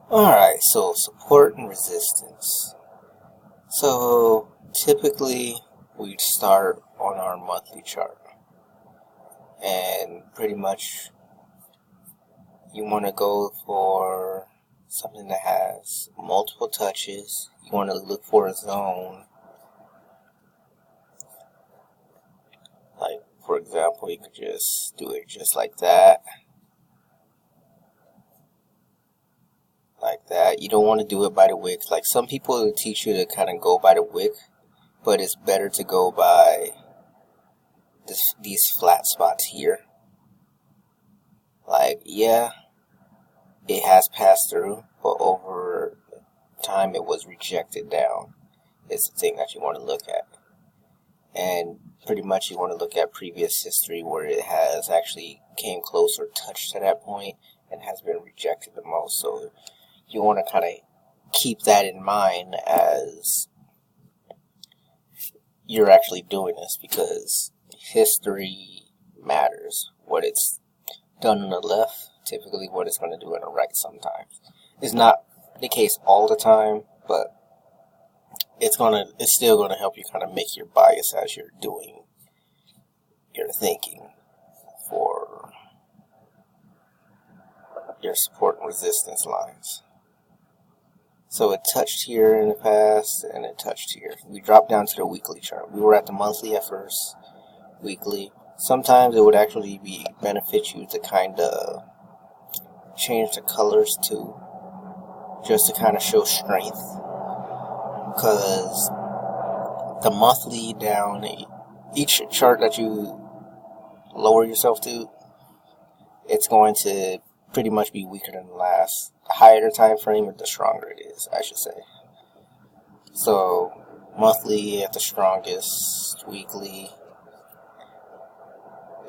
Alright, so support and resistance. So typically we'd start on our monthly chart, and pretty much you want to go for something that has multiple touches. You want to look for a zone. Like, for example, you could just do it just like that. Like that. You don't want to do it by the wick. Like, some people will teach you to kind of go by the wick, but it's better to go by these flat spots here. Like, yeah, it has passed through, but over time it was rejected down. It's the thing that you want to look at. And pretty much you want to look at previous history where it has actually came close or touched to that point and has been rejected the most. So you want to kind of keep that in mind as you're actually doing this, because history matters. What it's done on the left, typically what it's going to do on the right sometimes. It's not the case all the time, but it's still gonna help you kind of make your bias as you're doing your thinking for your support and resistance lines. So it touched here in the past, and it touched here. We dropped down to the weekly chart. We were at the monthly at first, weekly. Sometimes it would actually benefit you to kind of change the colors too, just to kind of show strength. Because the monthly down, each chart that you lower yourself to, it's going to pretty much be weaker than the last. The higher the time frame, the stronger it is, I should say. So monthly at the strongest, weekly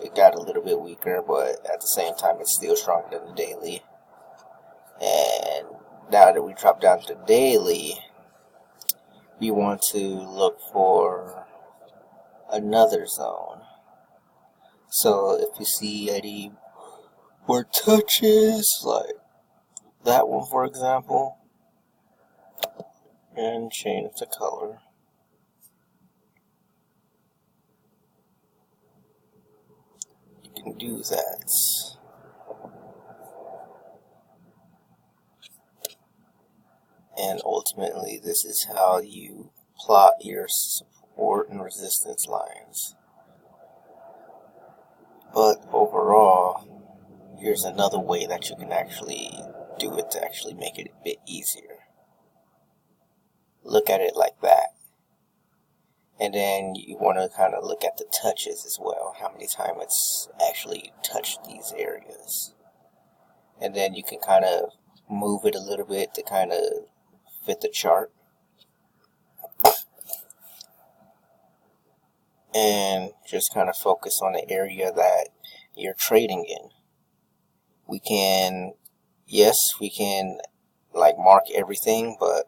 it got a little bit weaker, but at the same time it's still stronger than the daily. And now that we drop down to the daily, you want to look for another zone. So if you see any more touches, like that one for example, and change the color. You can do that. And ultimately, this is how you plot your support and resistance lines. But overall, here's another way that you can actually do it to actually make it a bit easier. Look at it like that. And then you want to kind of look at the touches as well. How many times it's actually touched these areas. And then you can kind of move it a little bit to kind of fit the chart. And just kind of focus on the area that you're trading in. We can like mark everything, but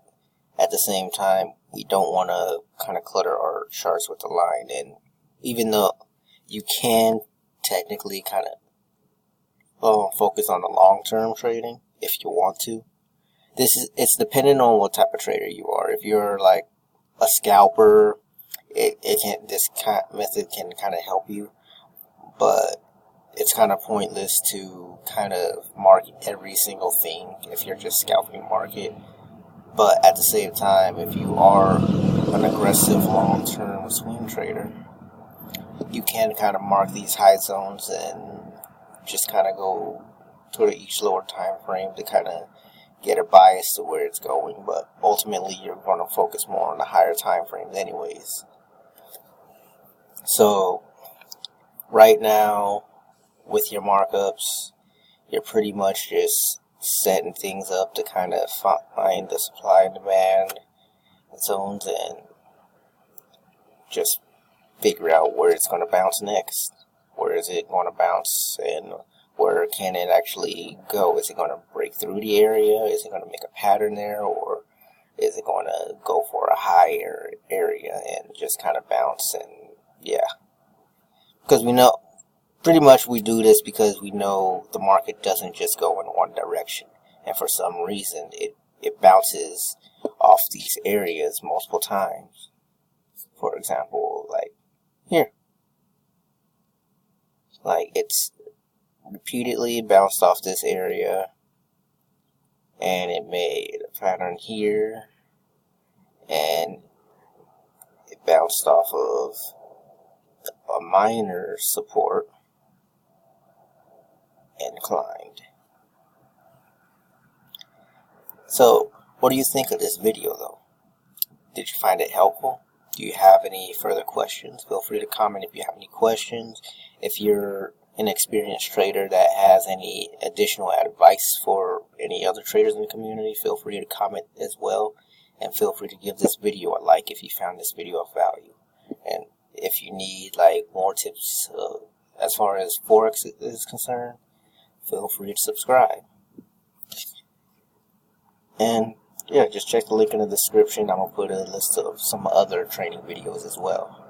at the same time, we don't want to kind of clutter our charts with the line. And even though you can technically kind of focus on the long-term trading if you want to, it's dependent on what type of trader you are. If you're like a scalper, this kind of method can kind of help you, but it's kind of pointless to kind of mark every single thing if you're just scalping market. But at the same time, if you are an aggressive long-term swing trader, you can kind of mark these high zones and just kind of go toward each lower time frame to kind of get a bias to where it's going. But ultimately, you're going to focus more on the higher time frames anyways. So right now, with your markups, you're pretty much just setting things up to kind of find the supply and demand zones and just figure out where it's going to bounce next. Where is it going to bounce, and where can it actually go? Is it going to break through the area? Is it going to make a pattern there, or is it going to go for a higher area and just kind of bounce? And yeah, because we know pretty much we do this because we know the market doesn't just go in one direction, and for some reason it bounces off these areas multiple times. For example, like here, like it's repeatedly bounced off this area, and it made a pattern here, and it bounced off of a minor support and climbed. So, what do you think of this video though? Did you find it helpful? Do you have any further questions? Feel free to comment if you have any questions. If you're an experienced trader that has any additional advice for any other traders in the community, feel free to comment as well. And feel free to give this video a like if you found this video of value. And if you need like more tips as far as Forex is concerned, feel free to subscribe. And yeah, just check the link in the description. I'm going to put a list of some other training videos as well.